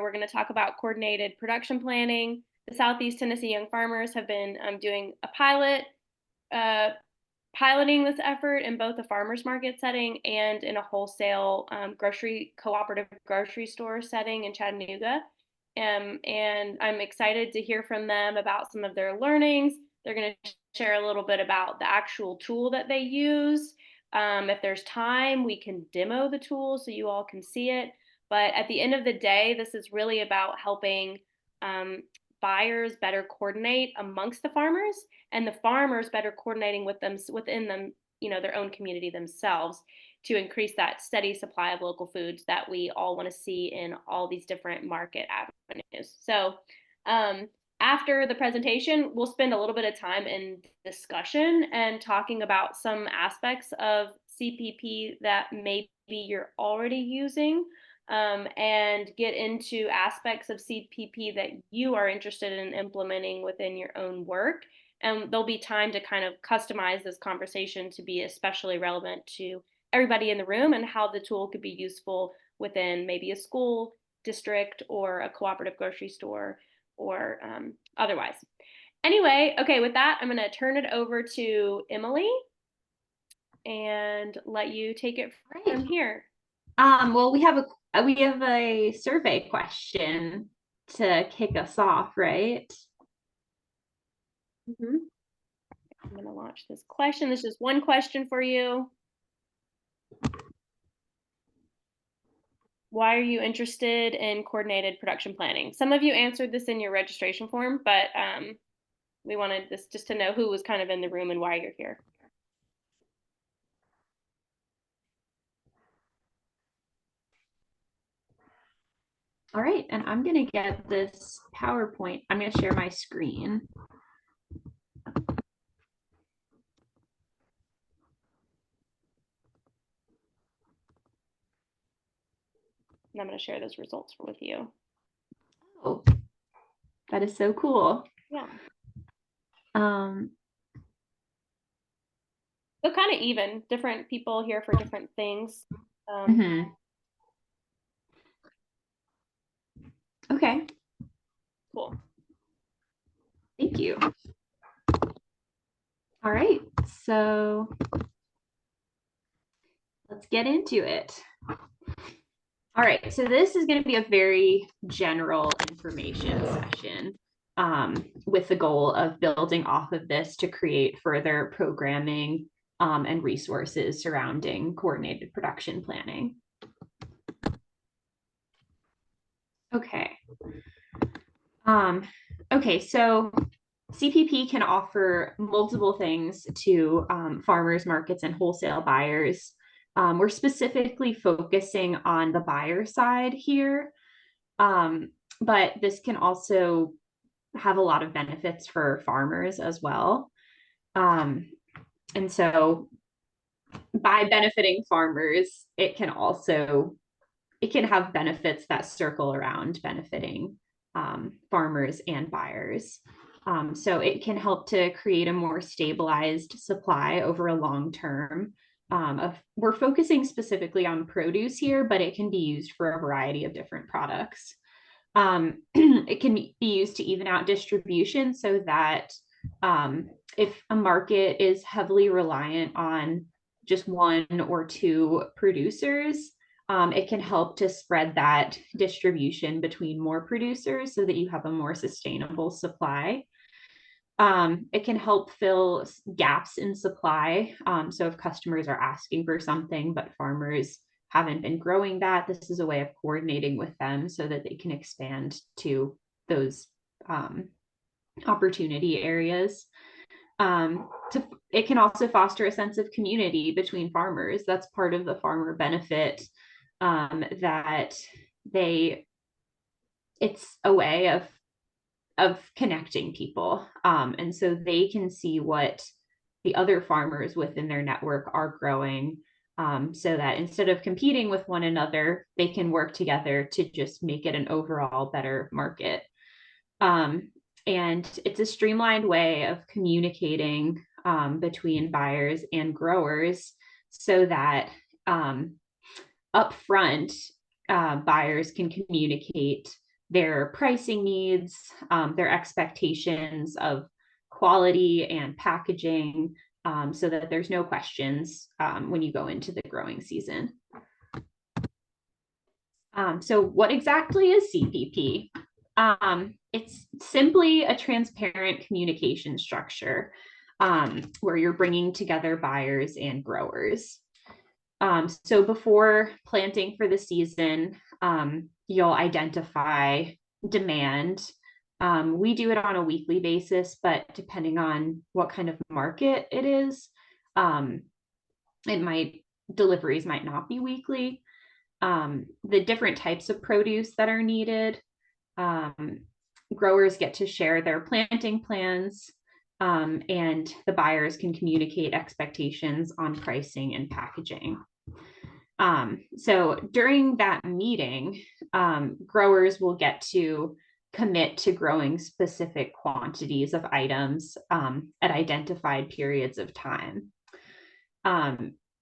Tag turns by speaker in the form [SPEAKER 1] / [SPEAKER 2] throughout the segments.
[SPEAKER 1] We're going to talk about coordinated production planning. The Southeast Tennessee Young Farmers have been doing a piloting this effort in both a farmers market setting and in a wholesale cooperative grocery store setting in Chattanooga. And I'm excited to hear from them about some of their learnings. They're going to share a little bit about the actual tool that they use. If there's time, we can demo the tool so you all can see it. But at the end of the day, this is really about helping buyers better coordinate amongst the farmers, and the farmers better coordinating within them, their own community themselves, to increase that steady supply of local foods that we all want to see in all these different market avenues. So after the presentation, we'll spend a little bit of time in discussion and talking about some aspects of CPP that maybe you're already using, and get into aspects of CPP that you are interested in implementing within your own work. And there'll be time to kind of customize this conversation to be especially relevant to everybody in the room, and how the tool could be useful within maybe a school district or a cooperative grocery store or otherwise. Anyway, okay, with that, I'm going to turn it over to Emily and let you take it from here.
[SPEAKER 2] Well, we have a survey question to kick us off, right?
[SPEAKER 1] I'm going to launch this question. This is one question for you. Why are you interested in coordinated production planning? Some of you answered this in your registration form, but we wanted this just to know who was kind of in the room and why you're here.
[SPEAKER 2] All right, and I'm going to get this PowerPoint. I'm going to share my screen.
[SPEAKER 1] And I'm going to share those results with you.
[SPEAKER 2] Oh, that is so cool.
[SPEAKER 1] Yeah. So kind of even, different people here for different things.
[SPEAKER 2] Okay.
[SPEAKER 1] Cool.
[SPEAKER 2] Thank you. All right, so let's get into it. All right, so this is going to be a very general information session, with the goal of building off of this to create further programming and resources surrounding coordinated production planning. Okay. Okay, so CPP can offer multiple things to farmers markets and wholesale buyers. We're specifically focusing on the buyer side here, but this can also have a lot of benefits for farmers as well. And so by benefiting farmers, it can have benefits that circle around benefiting farmers and buyers. So it can help to create a more stabilized supply over a long term. We're focusing specifically on produce here, but it can be used for a variety of different products. It can be used to even out distribution, so that if a market is heavily reliant on just one or two producers, it can help to spread that distribution between more producers so that you have a more sustainable supply. It can help fill gaps in supply. So if customers are asking for something, but farmers haven't been growing that, this is a way of coordinating with them so that they can expand to those opportunity areas. It can also foster a sense of community between farmers. That's part of the farmer benefit, that it's a way of connecting people. And so they can see what the other farmers within their network are growing, so that instead of competing with one another, they can work together to just make it an overall better market. And it's a streamlined way of communicating between buyers and growers, so that upfront, buyers can communicate their pricing needs, their expectations of quality and packaging, so that there's no questions when you go into the growing season. So what exactly is CPP? It's simply a transparent communication structure where you're bringing together buyers and growers. So before planting for the season, you'll identify demand. We do it on a weekly basis, but depending on what kind of market it is, deliveries might not be weekly. The different types of produce that are needed. Growers get to share their planting plans, and the buyers can communicate expectations on pricing and packaging. So during that meeting, growers will get to commit to growing specific quantities of items at identified periods of time.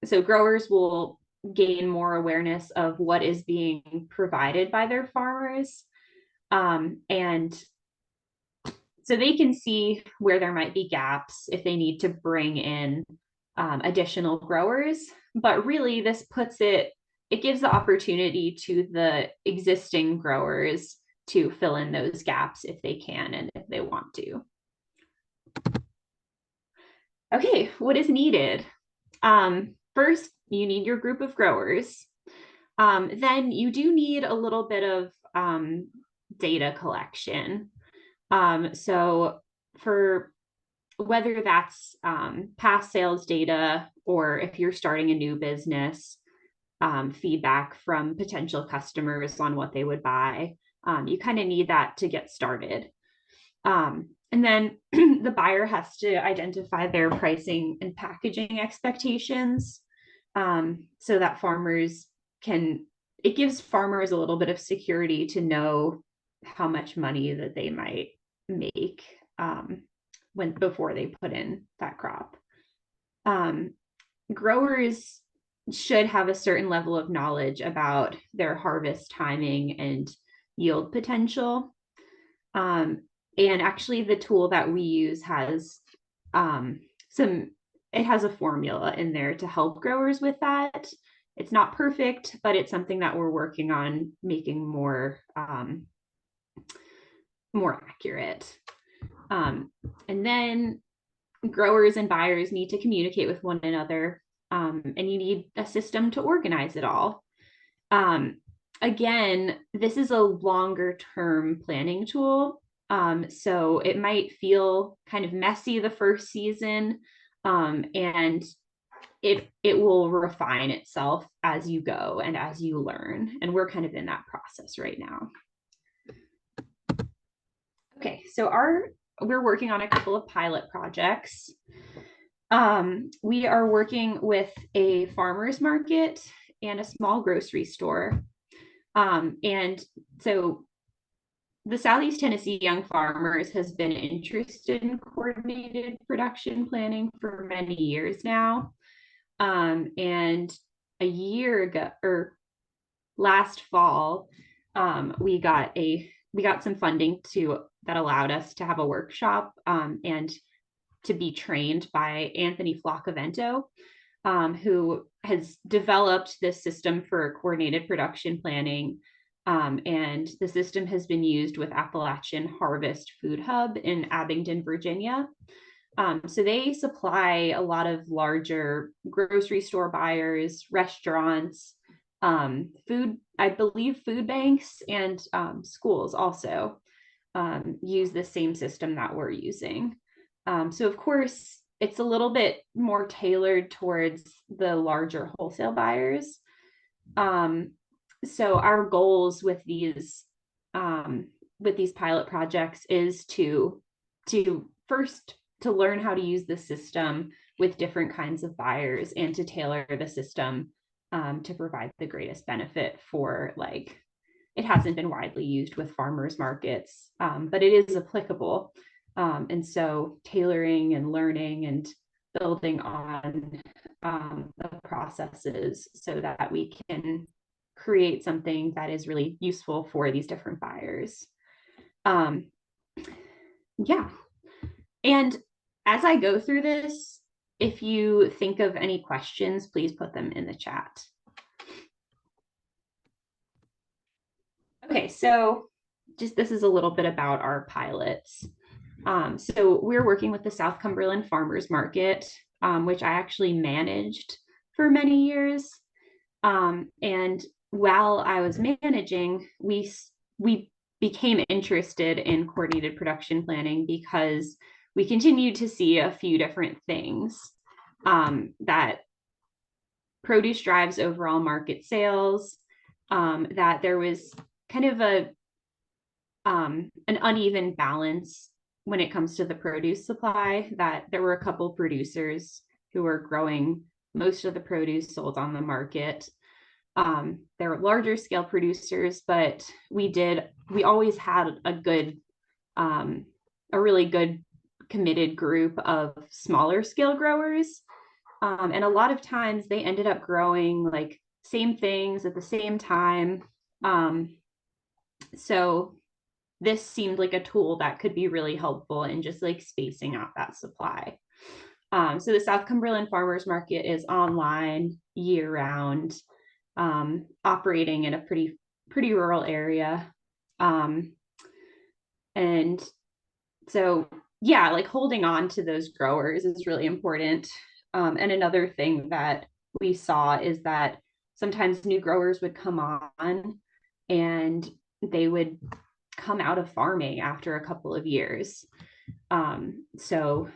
[SPEAKER 2] So growers will gain more awareness of what is being provided by their farmers. And so they can see where there might be gaps if they need to bring in additional growers. But really, this it gives the opportunity to the existing growers to fill in those gaps if they can and if they want to. Okay, what is needed? First, you need your group of growers. Then you do need a little bit of data collection. So for whether that's past sales data or if you're starting a new business, feedback from potential customers on what they would buy, you kind of need that to get started. And then the buyer has to identify their pricing and packaging expectations, so that it gives farmers a little bit of security to know how much money that they might make before they put in that crop. Growers should have a certain level of knowledge about their harvest timing and yield potential. And actually the tool that we use has it has a formula in there to help growers with that. It's not perfect, but it's something that we're working on making more accurate. And then growers and buyers need to communicate with one another, and you need a system to organize it all. Again, this is a longer term planning tool. So it might feel kind of messy the first season, and it will refine itself as you go and as you learn. And we're kind of in that process right now. Okay, so we're working on a couple of pilot projects. We are working with a farmer's market and a small grocery store. And so the Southeast Tennessee Young Farmers has been interested in coordinated production planning for many years now. And a year ago, or last fall, we got some funding that allowed us to have a workshop and to be trained by Anthony Floccavento, who has developed this system for coordinated production planning. And the system has been used with Appalachian Harvest Food Hub in Abingdon, Virginia. So they supply a lot of larger grocery store buyers, restaurants, I believe food banks and schools also use the same system that we're using. So of course, it's a little bit more tailored towards the larger wholesale buyers. So our goals with these pilot projects is to first to learn how to use the system with different kinds of buyers and to tailor the system to provide the greatest benefit for, like, it hasn't been widely used with farmers markets, but it is applicable. And so tailoring and learning and building on the processes so that we can create something that is really useful for these different buyers. Yeah. And as I go through this, if you think of any questions, please put them in the chat. Okay, so just this is a little bit about our pilots. So we're working with the South Cumberland Farmers Market, which I actually managed for many years. And while I was managing, we became interested in coordinated production planning because we continued to see a few different things, that produce drives overall market sales, that there was kind of an uneven balance when it comes to the produce supply, that there were a couple producers who were growing most of the produce sold on the market. There were larger scale producers, but we always had a really good committed group of smaller scale growers. And a lot of times they ended up growing like same things at the same time. So this seemed like a tool that could be really helpful in just like spacing out that supply. So the South Cumberland Farmers Market is online year round, operating in a pretty rural area. And so, yeah, like holding on to those growers is really important. And another thing that we saw is that sometimes new growers would come on and they would come out of farming after a couple of years. So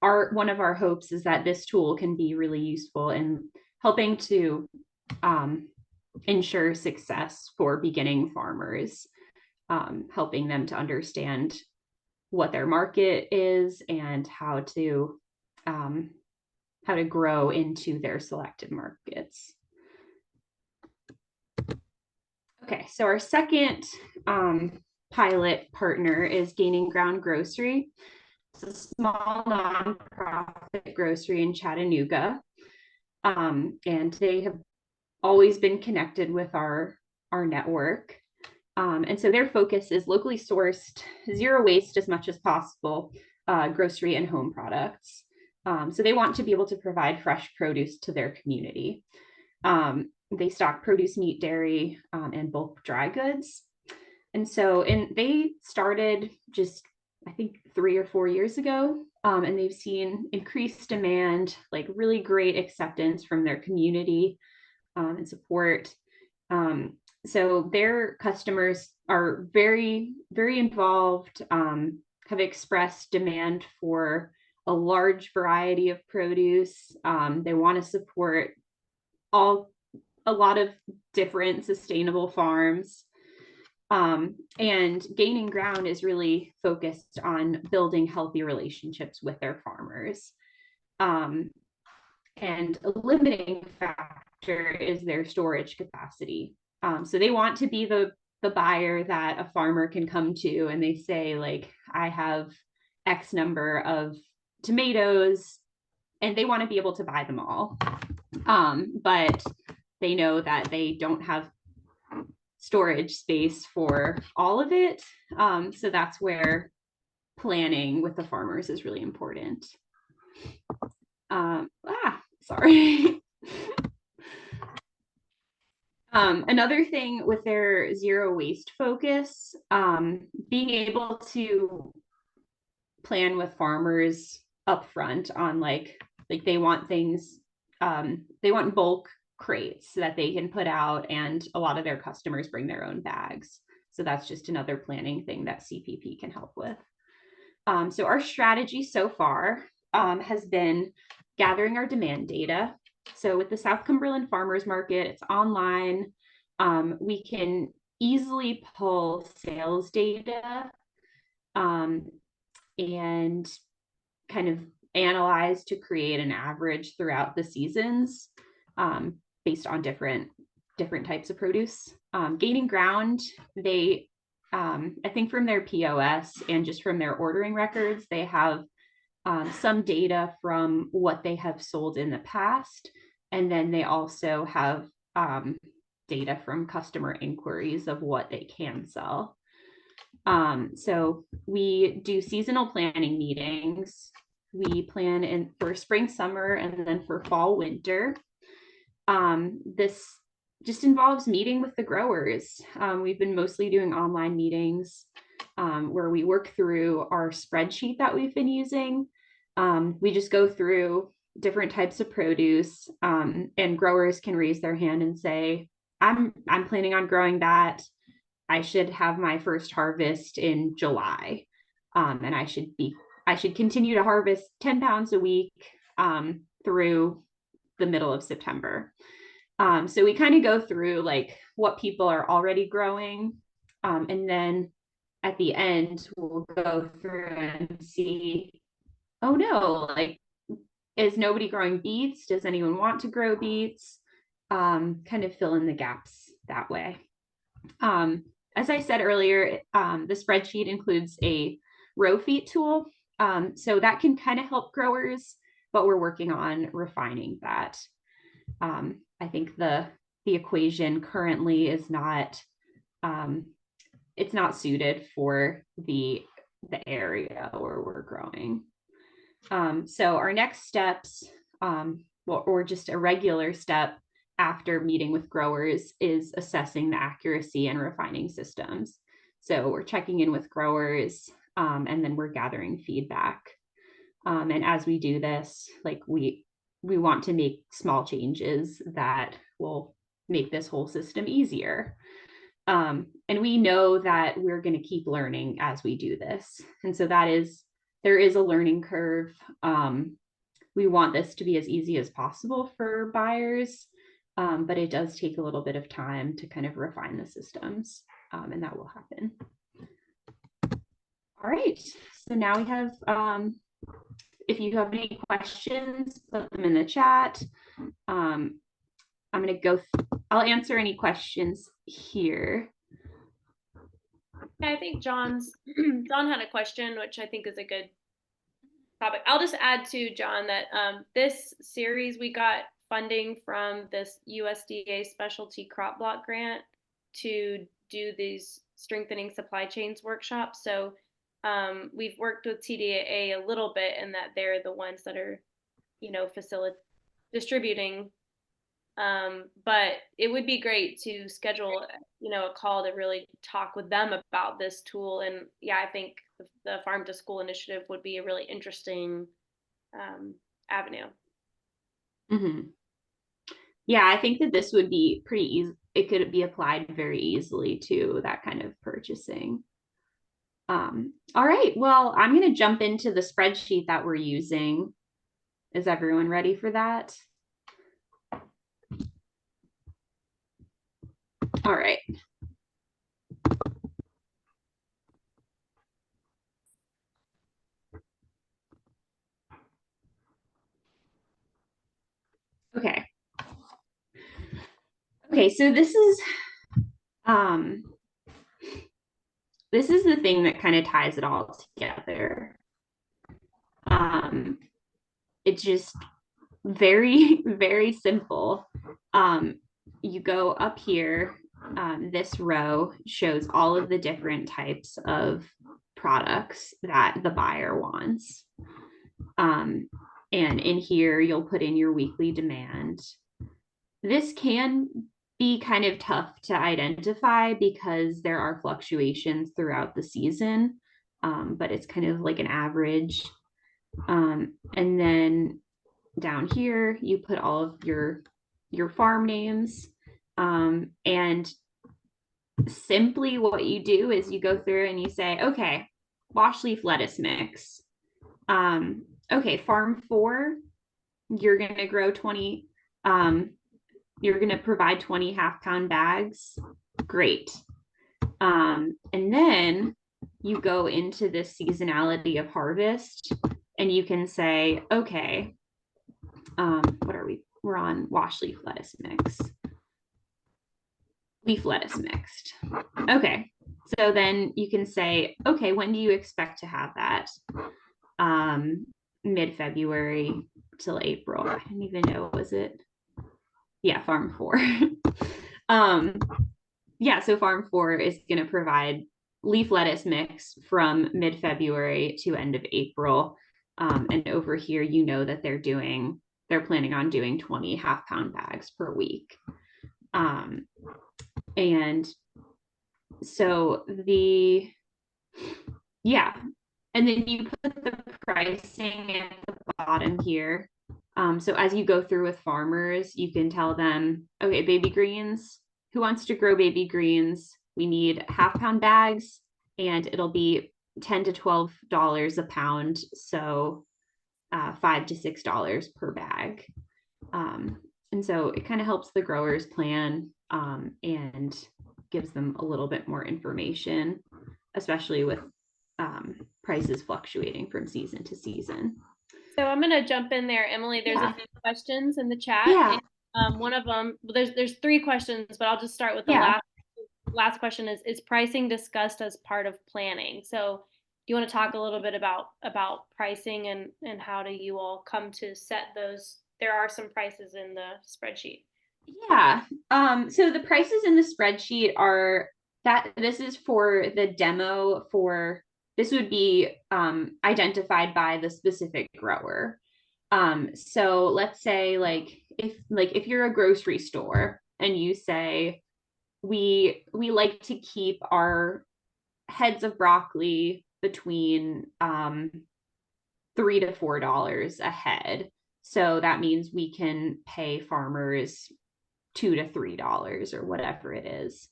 [SPEAKER 2] one of our hopes is that this tool can be really useful in helping to ensure success for beginning farmers, helping them to understand what their market is and how to grow into their selected markets. Okay, so our second pilot partner is Gaining Ground Grocery. It's a small nonprofit grocery in Chattanooga, and they have always been connected with our network. And so their focus is locally sourced, zero waste as much as possible, grocery and home products. So they want to be able to provide fresh produce to their community. They stock produce, meat, dairy, and bulk dry goods. And so they started just, I think, 3 or 4 years ago, and they've seen increased demand, like really great acceptance from their community and support. So their customers are very, very involved, have expressed demand for a large variety of produce. They want to support a lot of different sustainable farms. And Gaining Ground is really focused on building healthy relationships with their farmers. And a limiting factor is their storage capacity. So they want to be the buyer that a farmer can come to and they say, like, I have X number of tomatoes, and they want to be able to buy them all. But they know that they don't have storage space for all of it. So that's where planning with the farmers is really important. Sorry. Another thing with their zero waste focus, being able to plan with farmers upfront on like they want things, they want bulk crates that they can put out, and a lot of their customers bring their own bags. So that's just another planning thing that CPP can help with. So our strategy so far has been gathering our demand data. So with the South Cumberland Farmers Market, it's online. We can easily pull sales data and kind of analyze to create an average throughout the seasons based on different types of produce. Gaining Ground, they, I think from their POS and just from their ordering records, they have some data from what they have sold in the past. And then they also have data from customer inquiries of what they can sell. So we do seasonal planning meetings. We plan for spring, summer, and then for fall, winter. This just involves meeting with the growers. We've been mostly doing online meetings where we work through our spreadsheet that we've been using. We just go through different types of produce, and growers can raise their hand and say, I'm planning on growing that. I should have my first harvest in July. And I should continue to harvest 10 pounds a week through the middle of September. So we kind of go through like what people are already growing. And then at the end, we'll go through and see, oh no, like, is nobody growing beets? Does anyone want to grow beets? Kind of fill in the gaps that way. As I said earlier, the spreadsheet includes a row feet tool. So that can kind of help growers, but we're working on refining that. I think the equation currently is not, it's not suited for the area where we're growing. So our next steps, or just a regular step after meeting with growers, is assessing the accuracy and refining systems. So we're checking in with growers, and then we're gathering feedback. And as we do this, like we want to make small changes that will make this whole system easier. And we know that we're going to keep learning as we do this. And so there is a learning curve. We want this to be as easy as possible for buyers, but it does take a little bit of time to kind of refine the systems, and that will happen. All right, so now we have, if you have any questions, put them in the chat. I'm going to go, I'll answer any questions here.
[SPEAKER 1] Yeah, I think John had a question, which I think is a good topic. I'll just add to John that this series we got funding from this USDA specialty crop block grant to do these strengthening supply chains workshops. So we've worked with TDA a little bit in that they're the ones that are, distributing. But it would be great to schedule, a call to really talk with them about this tool. And yeah, I think the Farm to School initiative would be a really interesting avenue.
[SPEAKER 2] Mm-hmm. Yeah, I think that this would be pretty easy. It could be applied very easily to that kind of purchasing. All right, well, I'm going to jump into the spreadsheet that we're using. Is everyone ready for that? All right. Okay. Okay, so this is the thing that kind of ties it all together. It's just very, very simple. You go up here, this row shows all of the different types of products that the buyer wants. And in here, you'll put in your weekly demand. This can be kind of tough to identify because there are fluctuations throughout the season, but it's kind of like an average. And then down here, you put all of your farm names, and simply what you do is you go through and you say, okay, wash leaf lettuce mix. Okay, farm 4, you're going to grow 20, you're going to provide 20 half-pound bags. Great. And then you go into this seasonality of harvest, and you can say, okay, what are we? We're on wash leaf lettuce mix. Leaf lettuce mixed. Okay, so then you can say, okay, when do you expect to have that? Mid-February till April. I didn't even know, was it? Yeah, farm 4. um, yeah, so Farm 4 is going to provide leaf lettuce mix from mid-February to end of April. And over here, you know that they're planning on doing 20 half-pound bags per week. And so yeah, and then you put the pricing at the bottom here. So as you go through with farmers, you can tell them, okay, baby greens, who wants to grow baby greens? We need half-pound bags, and it'll be $10 to $12 a pound. So $5 to $6 per bag. And so it kind of helps the growers plan and gives them a little bit more information, especially with prices fluctuating from season to season.
[SPEAKER 1] So I'm gonna jump in there, Emily. There's a few questions in the chat,
[SPEAKER 2] Yeah.
[SPEAKER 1] and one of them, there's three questions, but I'll just start with the
[SPEAKER 2] Yeah.
[SPEAKER 1] last question is pricing discussed as part of planning? So do you want to talk a little bit about pricing and how do you all come to set those? There are some prices in the spreadsheet.
[SPEAKER 2] Yeah. So the prices in the spreadsheet are that this is for the demo for this would be identified by the specific grower. So let's say if you're a grocery store and you say we like to keep our heads of broccoli between $3 to $4 a head. So that means we can pay farmers $2 to $3 or whatever it is.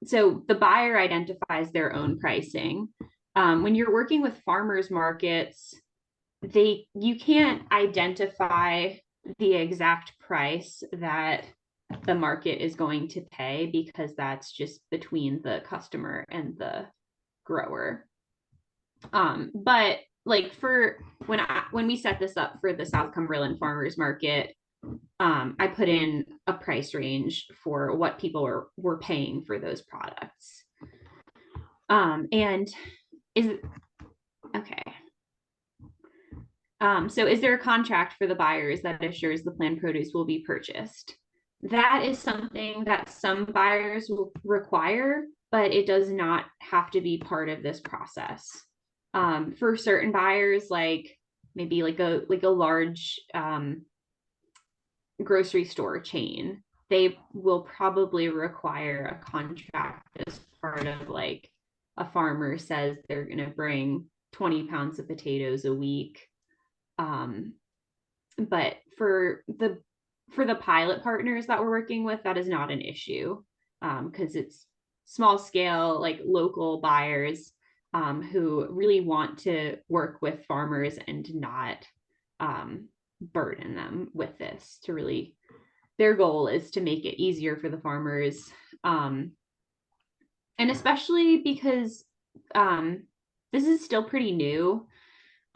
[SPEAKER 2] So the buyer identifies their own pricing. When you're working with farmers markets, you can't identify the exact price that the market is going to pay because that's just between the customer and the grower. But like for when we set this up for the South Cumberland Farmers Market, I put in a price range for what people were paying for those products. And is okay. So is there a contract for the buyers that assures the planned produce will be purchased? That is something that some buyers will require, but it does not have to be part of this process. For certain buyers, like maybe like a large grocery store chain, they will probably require a contract as part of like a farmer says they're going to bring 20 pounds of potatoes a week. But for the pilot partners that we're working with, that is not an issue because it's small scale, like local buyers who really want to work with farmers and not burden them with this. To really, their goal is to make it easier for the farmers, and especially because this is still pretty new.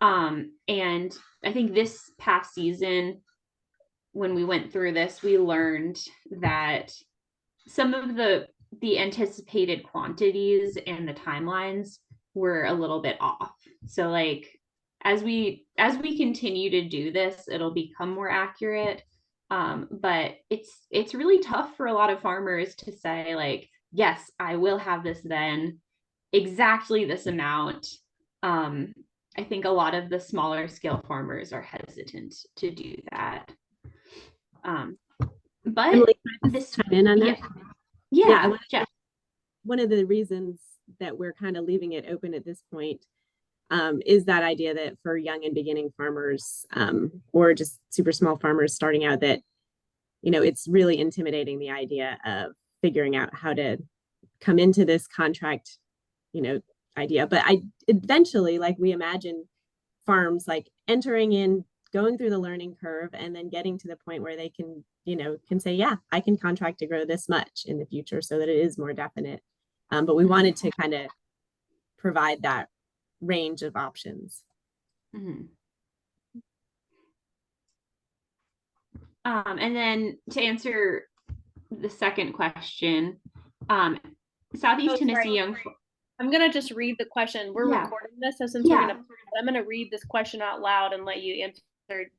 [SPEAKER 2] And I think this past season, when we went through this, we learned that some of the anticipated quantities and the timelines were a little bit off. So like as we continue to do this, it'll become more accurate. But it's really tough for a lot of farmers to say like, yes, I will have this then, exactly this amount. I think a lot of the smaller scale farmers are hesitant to do that. But
[SPEAKER 3] Emily,
[SPEAKER 2] this
[SPEAKER 3] chime in on that?
[SPEAKER 2] Yeah,
[SPEAKER 3] yeah. One of the reasons that we're kind of leaving it open at this point is that idea that for young and beginning farmers or just super small farmers starting out, that it's really intimidating, the idea of figuring out how to come into this contract idea. But I eventually, like, we imagine farms like entering in, going through the learning curve, and then getting to the point where they can say, yeah, I can contract to grow this much in the future, so that it is more definite. But we wanted to kind of provide that range of options.
[SPEAKER 2] Mm-hmm. And then to answer the second question, Southeast Tennessee Young.
[SPEAKER 1] I'm gonna just read the question. We're recording this, so since we're gonna, I'm gonna read this question out loud and let you answer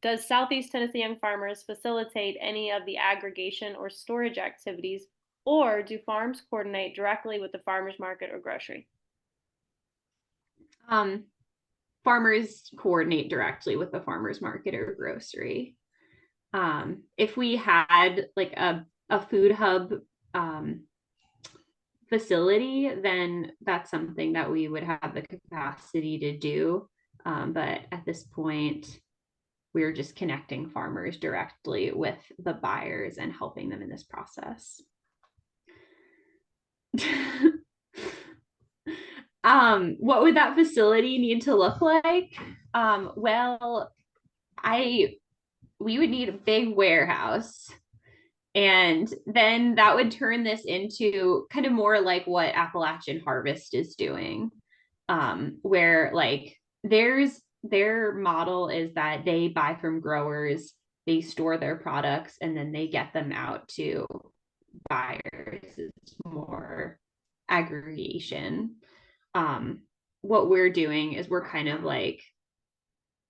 [SPEAKER 1] does Southeast Tennessee Young Farmers facilitate any of the aggregation or storage activities, or do farms coordinate directly with the farmers market or grocery?
[SPEAKER 2] Farmers coordinate directly with the farmers market or grocery. If we had like a food hub facility, then that's something that we would have the capacity to do. But at this point, we're just connecting farmers directly with the buyers and helping them in this process. What would that facility need to look like? Well, we would need a big warehouse. And then that would turn this into kind of more like what Appalachian Harvest is doing, where like their model is that they buy from growers, they store their products, and then they get them out to buyers. It's more aggregation. What we're doing is we're kind of like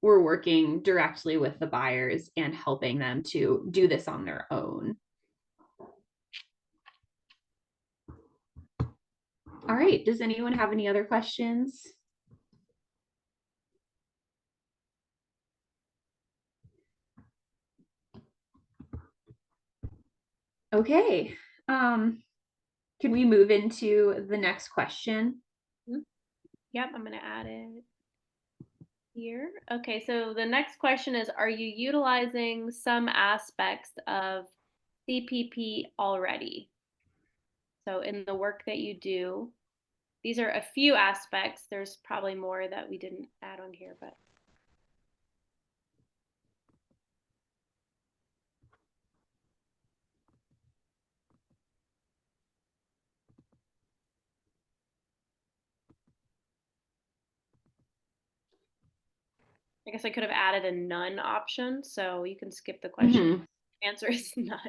[SPEAKER 2] we're working directly with the buyers and helping them to do this on their own. All right, does anyone have any other questions? Okay, can we move into the next question?
[SPEAKER 1] Yep, I'm going to add it here. Okay, so the next question is, are you utilizing some aspects of CPP already? So in the work that you do, these are a few aspects. There's probably more that we didn't add on here, but. I guess I could have added a none option, so you can skip the question. Answer is none.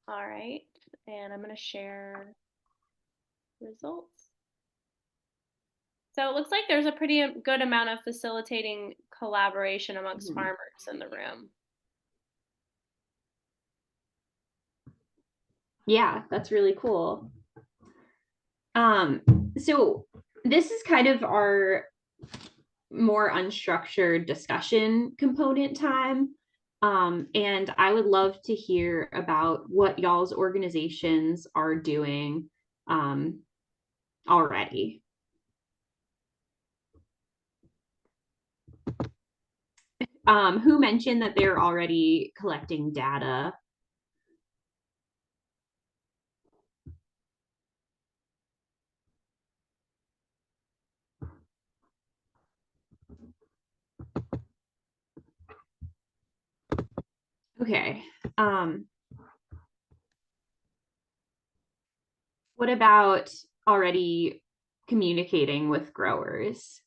[SPEAKER 1] All right, and I'm going to share results. So it looks like there's a pretty good amount of facilitating collaboration amongst farmers in the room.
[SPEAKER 2] Yeah, that's really cool. So this is kind of our more unstructured discussion component time. And I would love to hear about what y'all's organizations are doing already. Who mentioned that they're already collecting data? Okay. What about already communicating with growers?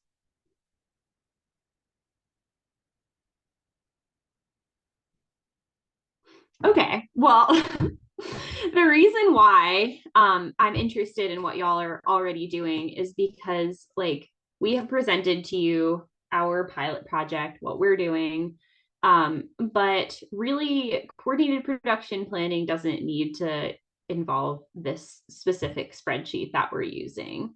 [SPEAKER 2] Okay, well, the reason why I'm interested in what y'all are already doing is because like we have presented to you our pilot project, what we're doing, but really coordinated production planning doesn't need to involve this specific spreadsheet that we're using.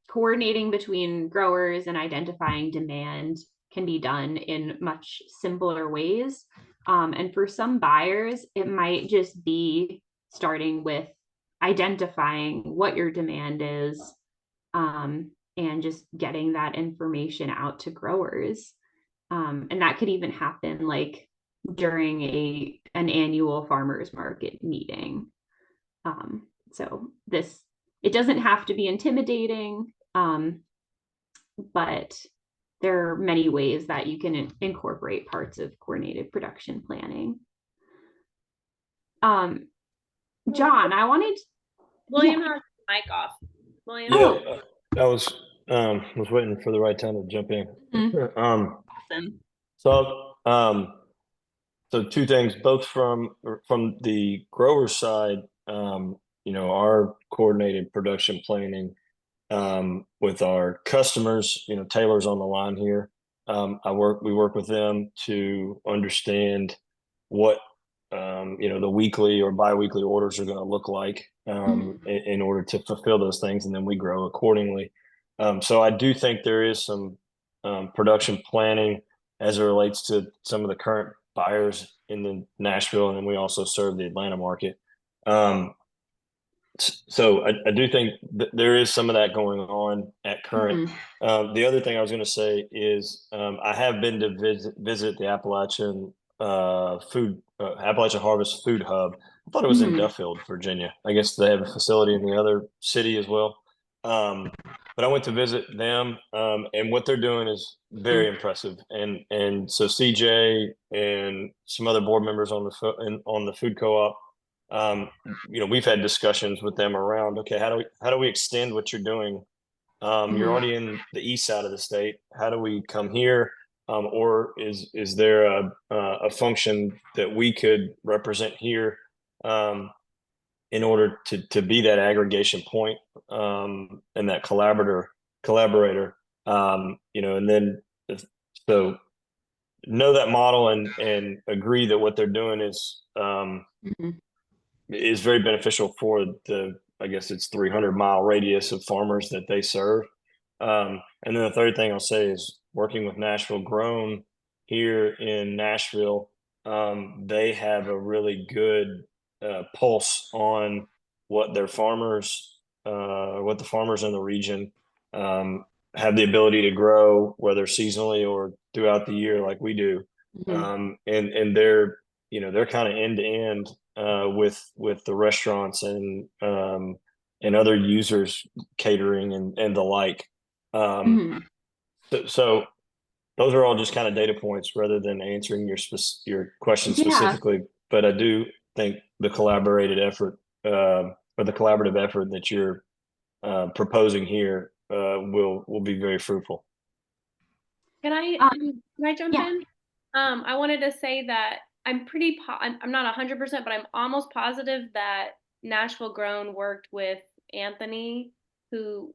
[SPEAKER 2] Coordinating between growers and identifying demand can be done in much simpler ways. And for some buyers, it might just be starting with identifying what your demand is, and just getting that information out to growers. And that could even happen like during an annual farmers market meeting. So it doesn't have to be intimidating, but there are many ways that you can incorporate parts of coordinated production planning. John, I wanted
[SPEAKER 1] William has the mic off. William.
[SPEAKER 4] Yeah, I was waiting for the right time to jump in.
[SPEAKER 2] Awesome.
[SPEAKER 4] So two things, both from the grower side, our coordinated production planning with our customers. Taylor's on the line here. We work with them to understand what the weekly or biweekly orders are going to look like in order to fulfill those things, and then we grow accordingly. So I do think there is some production planning as it relates to some of the current buyers in the Nashville, and then we also serve the Atlanta market. So I do think there is some of that going on at current. The other thing I was going to say is I have been to visit the Appalachian Harvest Food Hub. I thought it was in Duffield, Virginia. I guess they have a facility in the other city as well. But I went to visit them, and what they're doing is very impressive. And so CJ and some other board members on the food co-op. We've had discussions with them around, okay, how do we extend what you're doing? You're already in the east side of the state. How do we come here? Or is there a function that we could represent here in order to be that aggregation point and that collaborator? And then so know that model and agree that what they're doing is very beneficial for I guess it's 300-mile radius of farmers that they serve. And then the third thing I'll say is working with Nashville Grown here in Nashville. They have a really good pulse on what the farmers in the region have the ability to grow, whether seasonally or throughout the year, like we do. And they're kind of end to end with the restaurants and other users, catering and the like. So those are all just kind of data points rather than answering your question specifically. But I do think the collaborative effort that you're proposing here will be very fruitful.
[SPEAKER 1] Can I jump in? I wanted to say that I'm not 100%, but I'm almost positive that Nashville Grown worked with Anthony, who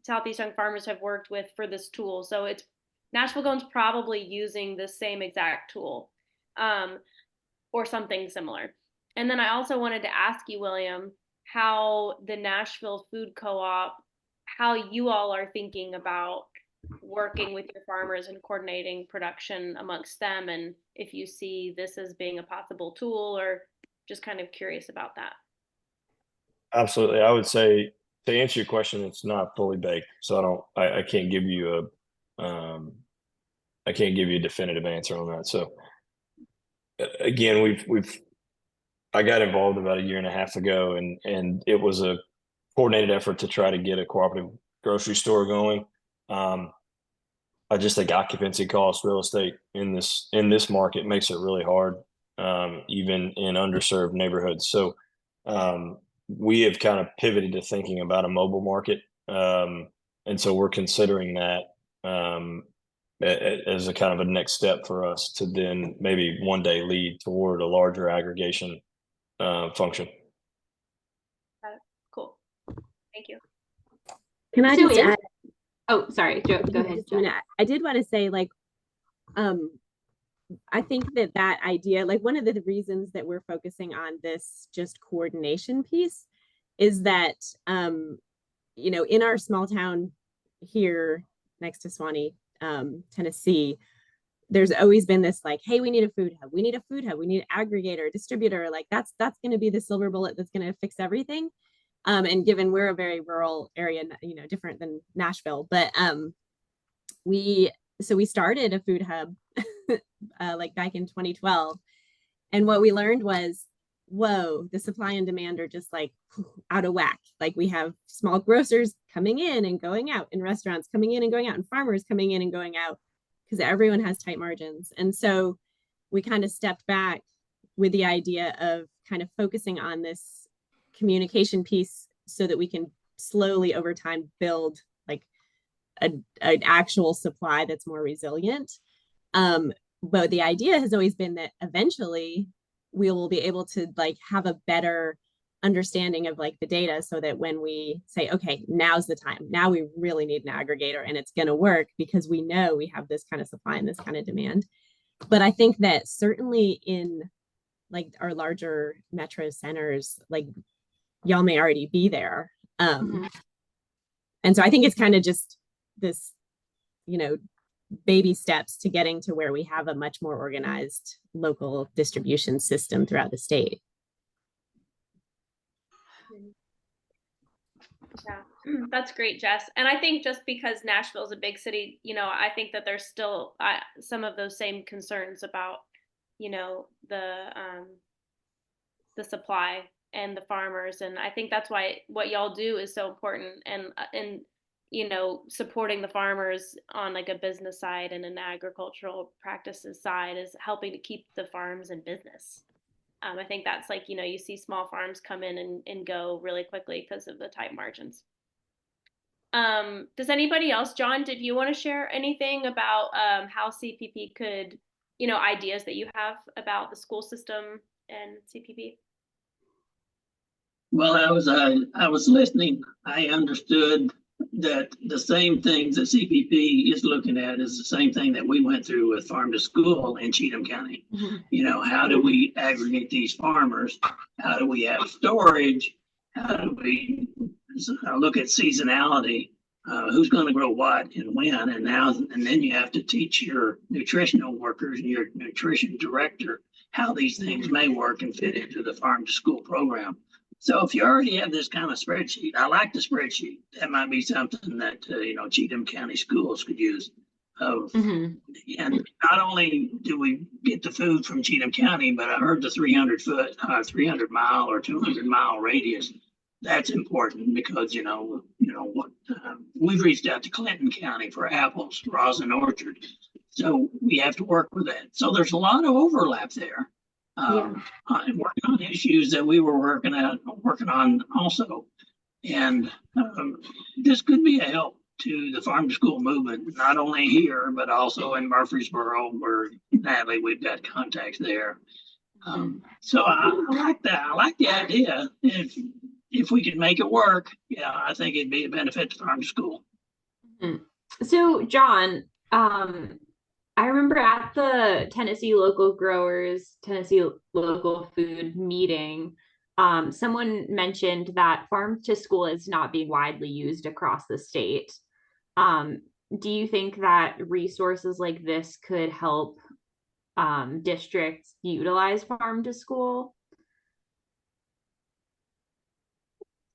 [SPEAKER 1] Southeastern farmers have worked with for this tool. So it's Nashville Grown's probably using the same exact tool, or something similar. And then I also wanted to ask you, William, how the Nashville Food Co-op, how you all are thinking about working with your farmers and coordinating production amongst them, and if you see this as being a possible tool, or just kind of curious about that.
[SPEAKER 4] Absolutely. I would say, to answer your question, it's not fully baked, so I can't give you a definitive answer on that. So again, I got involved about a year and a half ago, and it was a coordinated effort to try to get a cooperative grocery store going. I just think occupancy costs, real estate in this market makes it really hard, even in underserved neighborhoods. So we have kind of pivoted to thinking about a mobile market, and so we're considering that as a kind of a next step for us to then maybe one day lead toward a larger aggregation function.
[SPEAKER 1] Cool. Thank you.
[SPEAKER 3] Can I just add?
[SPEAKER 2] Oh, sorry, Joe, go ahead.
[SPEAKER 3] I did want to say, I think that idea, one of the reasons that we're focusing on this just coordination piece is that, in our small town here next to Swanee, Tennessee, there's always been this hey, we need a food hub. We need a food hub. We need an aggregator, distributor. That's going to be the silver bullet that's going to fix everything. And given we're a very rural area, different than Nashville, but we started a food hub back in 2012. And what we learned was, whoa, the supply and demand are just out of whack. We have small grocers coming in and going out, and restaurants coming in and going out, and farmers coming in and going out, because everyone has tight margins. And so we kind of stepped back with the idea of kind of focusing on this communication piece so that we can slowly over time build an actual supply that's more resilient. But the idea has always been that eventually we will be able to have a better understanding of like the data so that when we say, okay, now's the time, now we really need an aggregator and it's going to work because we know we have this kind of supply and this kind of demand. But I think that certainly in like our larger metro centers, like y'all may already be there. And so I think it's kind of just this, you know, baby steps to getting to where we have a much more organized local distribution system throughout the state.
[SPEAKER 1] Yeah, that's great, Jess. And I think just because Nashville is a big city, you know, I think that there's still some of those same concerns about, you know, the supply and the farmers. And I think that's why what y'all do is so important. And you know, supporting the farmers on like a business side and an agricultural practices side is helping to keep the farms in business. I think that's like, you know, you see small farms come in and go really quickly because of the tight margins. Does anybody else, John, did you want to share anything about how CPP could, you know, ideas that you have about the school system and CPP?
[SPEAKER 5] Well, I was listening. I understood that the same things that CPP is looking at is the same thing that we went through with Farm to School in Cheatham County. You know, how do we aggregate these farmers? How do we have storage? How do we look at seasonality? Who's going to grow what and when? And then you have to teach your nutritional workers and your nutrition director how these things may work and fit into the Farm to School program. So if you already have this kind of spreadsheet, I like the spreadsheet. That might be something that, you know, Cheatham County schools could use. And not only do we get the food from Cheatham County, but I heard the 300 mile or 200-mile radius. That's important because, you know what, we've reached out to Clinton County for apples, rosin orchard. So we have to work with that. So there's a lot of overlap there. I'm working on issues that we were working on also. And this could be a help to the farm to school movement, not only here, but also in Murfreesboro, where Natalie, we've got contacts there. So I like that. I like the idea. If we could make it work, yeah, I think it'd be a benefit to farm to school.
[SPEAKER 2] So, John, I remember at the Tennessee Local Food meeting, someone mentioned that farm to school is not being widely used across the state. Do you think that resources like this could help districts utilize farm to school?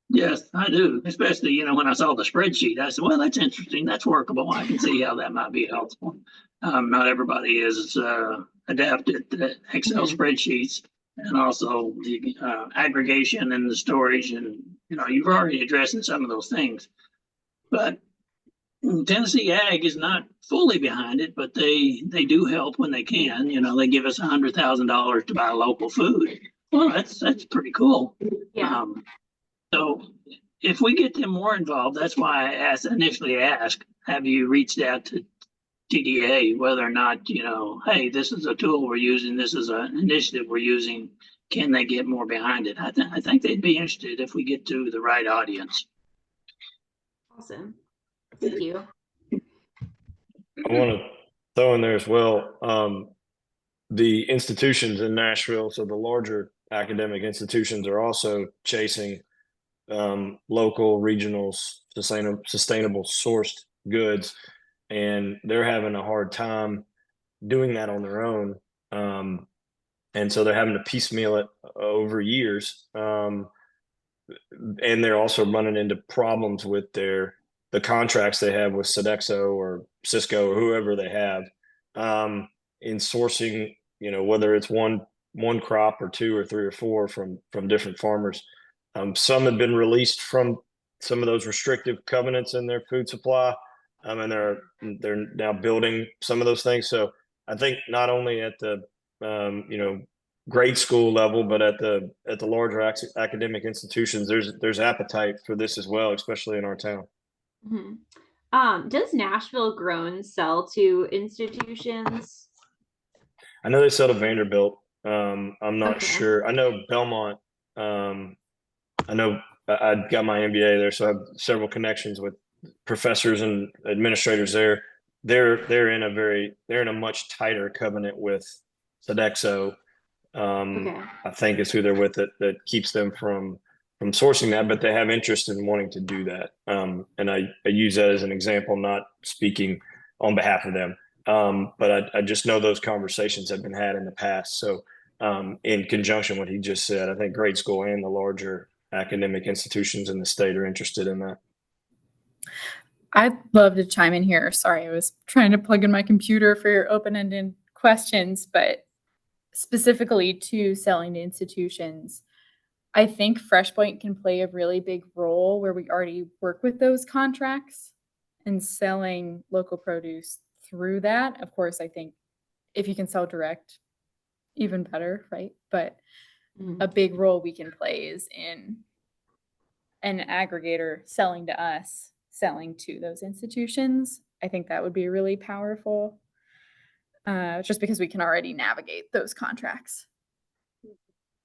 [SPEAKER 5] Yes, I do. Especially, you know, when I saw the spreadsheet, I said, well, that's interesting. That's workable. I can see how that might be helpful. Not everybody is adapted to Excel spreadsheets, and also the aggregation and the storage. And, you know, you've already addressed some of those things. But Tennessee Ag is not fully behind it, but they do help when they can. You know, they give us $100,000 to buy local food. Well, that's pretty cool.
[SPEAKER 2] Yeah.
[SPEAKER 5] So if we get them more involved, that's why I initially asked, have you reached out to TDA, whether or not, you know, hey, this is a tool we're using, this is an initiative we're using, can they get more behind it? I think they'd be interested if we get to the right audience.
[SPEAKER 2] Awesome. Thank you.
[SPEAKER 4] I want to throw in there as well, the institutions in Nashville, so the larger academic institutions are also chasing local, regional, sustainable sourced goods, and they're having a hard time doing that on their own. And so they're having to piecemeal it over years. And they're also running into problems with the contracts they have with Sodexo or Cisco or whoever they have in sourcing, you know, whether it's one crop or two or three or four from different farmers. Some have been released from some of those restrictive covenants in their food supply, and they're now building some of those things. So I think not only at the you know, grade school level, but at the larger academic institutions, there's appetite for this as well, especially in our town.
[SPEAKER 2] Does Nashville Grown sell to institutions?
[SPEAKER 4] I know they sell to Vanderbilt. I'm not
[SPEAKER 2] Okay.
[SPEAKER 4] sure. I know Belmont I know I got my MBA there, so I have several connections with professors and administrators there. They're in a much tighter covenant with Sodexo.
[SPEAKER 2] Okay.
[SPEAKER 4] I think is who they're with that keeps them from sourcing that, but they have interest in wanting to do that. And I use that as an example, not speaking on behalf of them. But I just know those conversations have been had in the past. So in conjunction with what he just said, I think grade school and the larger academic institutions in the state are interested in that.
[SPEAKER 6] I'd love to chime in here. Sorry, I was trying to plug in my computer for your open-ended questions, but specifically to selling to institutions, I think FreshPoint can play a really big role where we already work with those contracts and selling local produce through that. Of course, I think if you can sell direct, even better, right? But a big role we can play is in an aggregator selling to us, selling to those institutions. I think that would be really powerful, just because we can already navigate those contracts.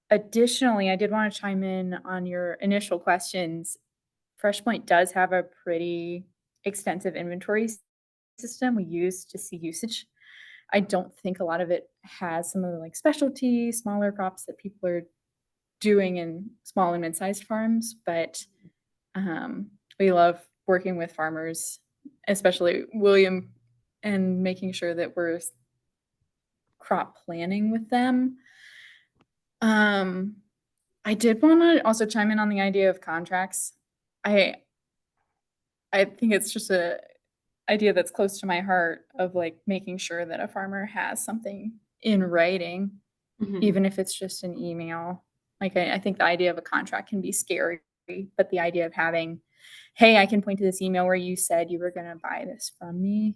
[SPEAKER 6] Additionally, I did want to chime in on your initial questions. FreshPoint does have a pretty extensive inventory system we use to see usage. I don't think a lot of it has some of the like specialty, smaller crops that people are doing in small and mid-sized farms, but we love working with farmers, especially William, and making sure that we're crop planning with them. I did want to also chime in on the idea of contracts. I think it's just a idea that's close to my heart of like making sure that a farmer has something in writing, even if it's just an email. Like I think the idea of a contract can be scary, but the idea of having, hey, I can point to this email where you said you were going to buy this from me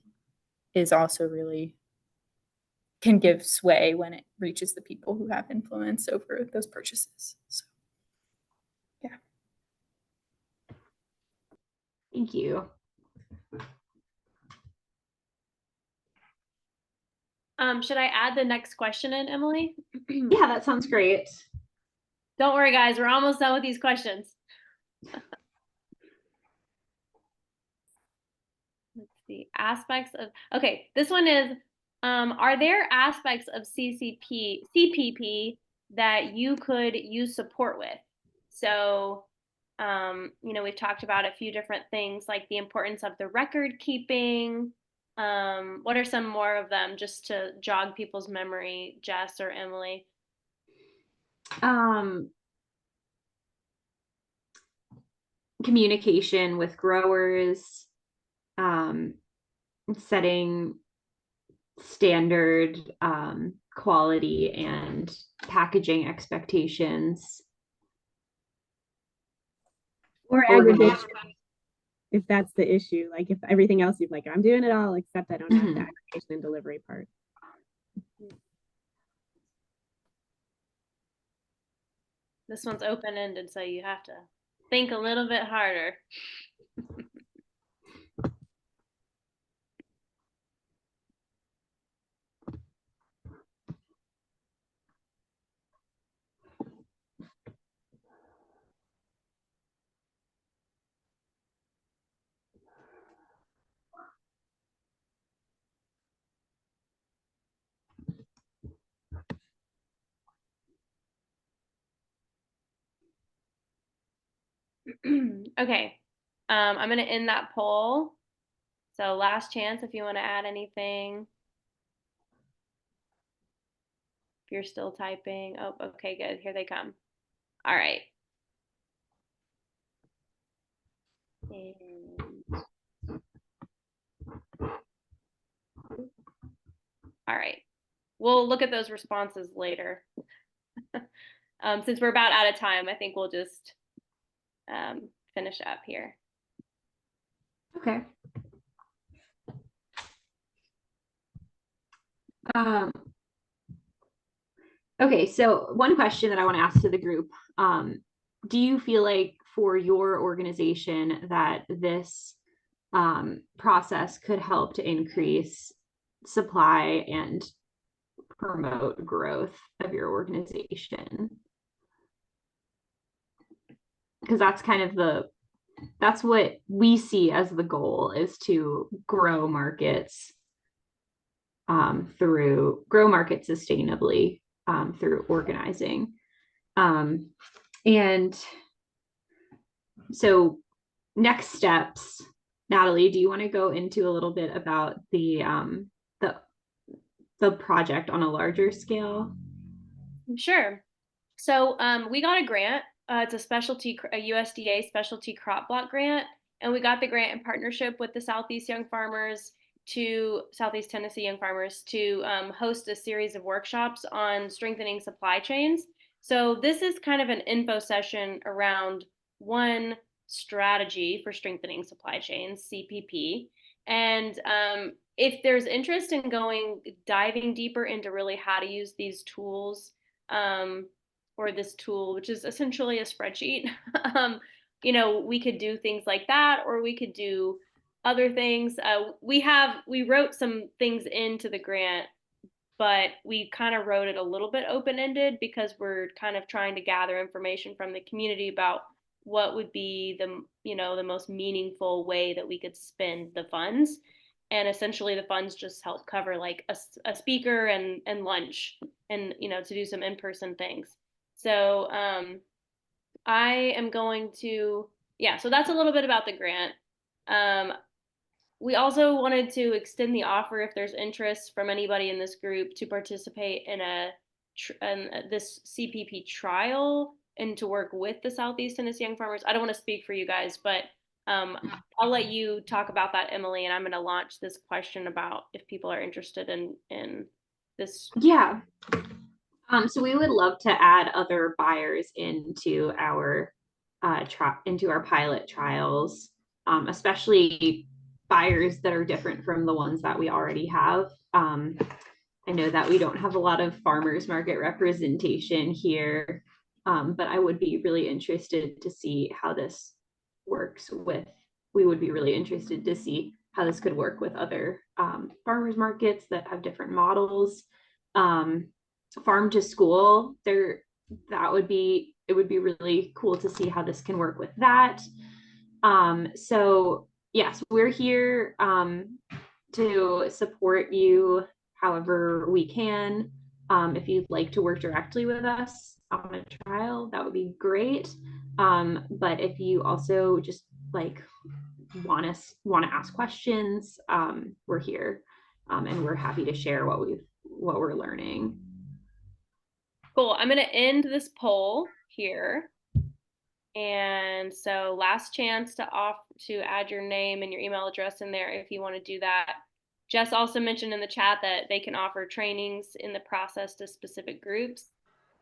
[SPEAKER 6] is also really can give sway when it reaches the people who have influence over those purchases. So, yeah.
[SPEAKER 2] Thank you.
[SPEAKER 1] Should I add the next question in, Emily?
[SPEAKER 2] Yeah, that sounds great.
[SPEAKER 1] Don't worry, guys. We're almost done with these questions. Let's see. Aspects of, okay, this one is, are there aspects of CPP that you could use support with? So, we've talked about a few different things like the importance of the record keeping. What are some more of them just to jog people's memory, Jess or Emily?
[SPEAKER 2] Communication with growers, setting standard quality and packaging expectations.
[SPEAKER 3] Or aggregation, if that's the issue. Like if everything else you've like, I'm doing it all except I don't have the aggregation and delivery part.
[SPEAKER 1] This one's open-ended, so you have to think a little bit harder. Okay, I'm gonna end that poll. So last chance if you want to add anything. If you're still typing. Oh, okay, good. Here they come. All right. All right. We'll look at those responses later. Since we're about out of time, I think we'll just finish up here.
[SPEAKER 2] Okay. Okay, so one question that I want to ask to the group, do you feel like for your organization that this process could help to increase supply and promote growth of your organization? because that's kind of that's what we see as the goal, is to grow markets sustainably through organizing. And so next steps, Natalie, do you want to go into a little bit about the project on a larger scale?
[SPEAKER 1] Sure. So we got a grant. It's a USDA specialty crop block grant, and we got the grant in partnership with the Southeast Tennessee Young Farmers to host a series of workshops on strengthening supply chains. So this is kind of an info session around one strategy for strengthening supply chains, CPP. And if there's interest in diving deeper into really how to use these tools, or this tool, which is essentially a spreadsheet, we could do things like that, or we could do other things. We wrote some things into the grant, but we kind of wrote it a little bit open-ended because we're kind of trying to gather information from the community about what would be the most meaningful way that we could spend the funds. And essentially the funds just help cover like a speaker and lunch, and to do some in-person things. So I am going to, so that's a little bit about the grant. We also wanted to extend the offer if there's interest from anybody in this group to participate in this CPP trial and to work with the Southeast Tennessee Young Farmers. I don't want to speak for you guys, but I'll let you talk about that, Emily, and I'm going to launch this question about if people are interested in this.
[SPEAKER 2] Yeah. So we would love to add other buyers into our pilot trials, especially buyers that are different from the ones that we already have. I know that we don't have a lot of farmers market representation here, but I would be really interested to see how this works with. We would be really interested to see how this could work with other farmers markets that have different models. Farm to school, it would be really cool to see how this can work with that. So yes, we're here to support you however we can. If you'd like to work directly with us on a trial, that would be great. But if you also just like want to ask questions, we're here, and we're happy to share what we're learning.
[SPEAKER 1] Cool. I'm going to end this poll here. And so last chance to add your name and your email address in there if you want to do that. Jess also mentioned in the chat that they can offer trainings in the process to specific groups.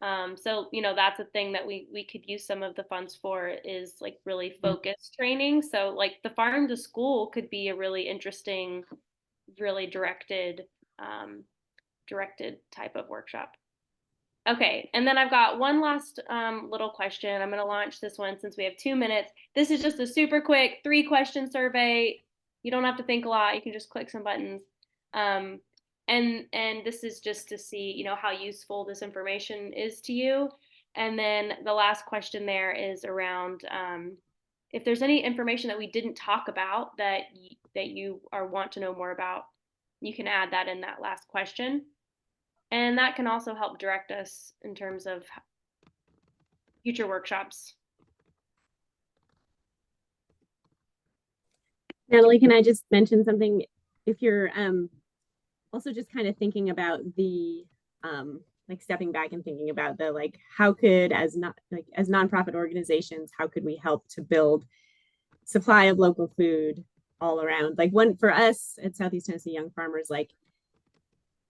[SPEAKER 1] So, that's a thing that we could use some of the funds for, is like really focused training. So like the farm to school could be a really interesting, really directed type of workshop. Okay, and then I've got one last little question. I'm going to launch this one since we have 2 minutes. This is just a super quick 3-question survey. You don't have to think a lot. You can just click some buttons. And this is just to see, how useful this information is to you. And then the last question there is around if there's any information that we didn't talk about that you want to know more about, you can add that in that last question. And that can also help direct us in terms of future workshops.
[SPEAKER 3] Natalie, can I just mention something? If you're also just kind of thinking about the like stepping back and thinking about the like how could as nonprofit organizations, how could we help to build supply of local food all around? Like one for us at Southeast Tennessee Young Farmers, like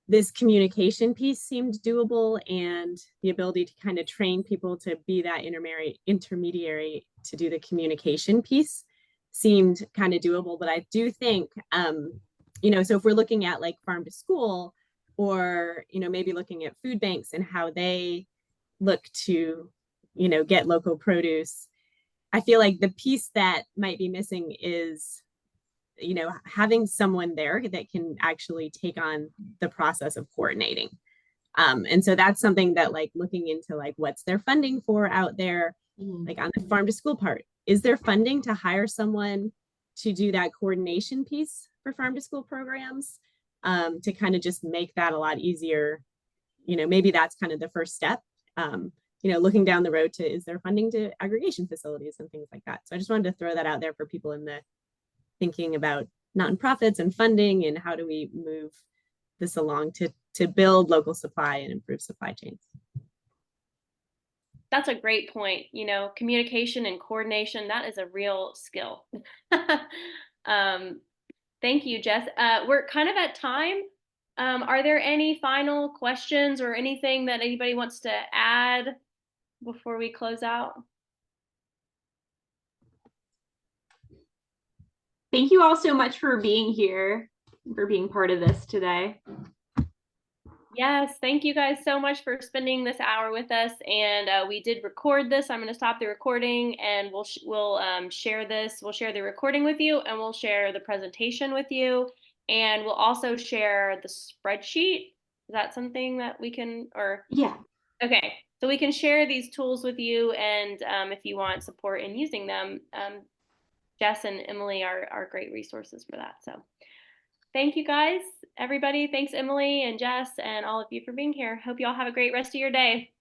[SPEAKER 3] this communication piece seemed doable, and the ability to kind of train people to be that intermediary to do the communication piece seemed kind of doable. But I do think, so if we're looking at like farm to school, or, maybe looking at food banks and how they look to, get local produce, I feel like the piece that might be missing is having someone there that can actually take on the process of coordinating. And so that's something that like looking into like what's their funding for out there, like on the farm to school part. Is there funding to hire someone to do that coordination piece for farm to school programs, to kind of just make that a lot easier? You know, maybe that's kind of the first step. You know, looking down the road to, is there funding to aggregation facilities and things like that? So I just wanted to throw that out there for people in the thinking about nonprofits and funding and how do we move this along to build local supply and improve supply chains.
[SPEAKER 1] That's a great point. You know, communication and coordination, that is a real skill. Thank you, Jess. We're kind of at time. Are there any final questions or anything that anybody wants to add before we close out?
[SPEAKER 2] Thank you all so much for being here, for being part of this today.
[SPEAKER 1] Yes, thank you guys so much for spending this hour with us. And we did record this. I'm going to stop the recording, and we'll share this. We'll share the recording with you, and we'll share the presentation with you, and we'll also share the spreadsheet. Is that something that we can, or?
[SPEAKER 2] Yeah.
[SPEAKER 1] Okay, so we can share these tools with you, and if you want support in using them, Jess and Emily are great resources for that. So thank you guys, everybody. Thanks, Emily and Jess, and all of you for being here. Hope you all have a great rest of your day.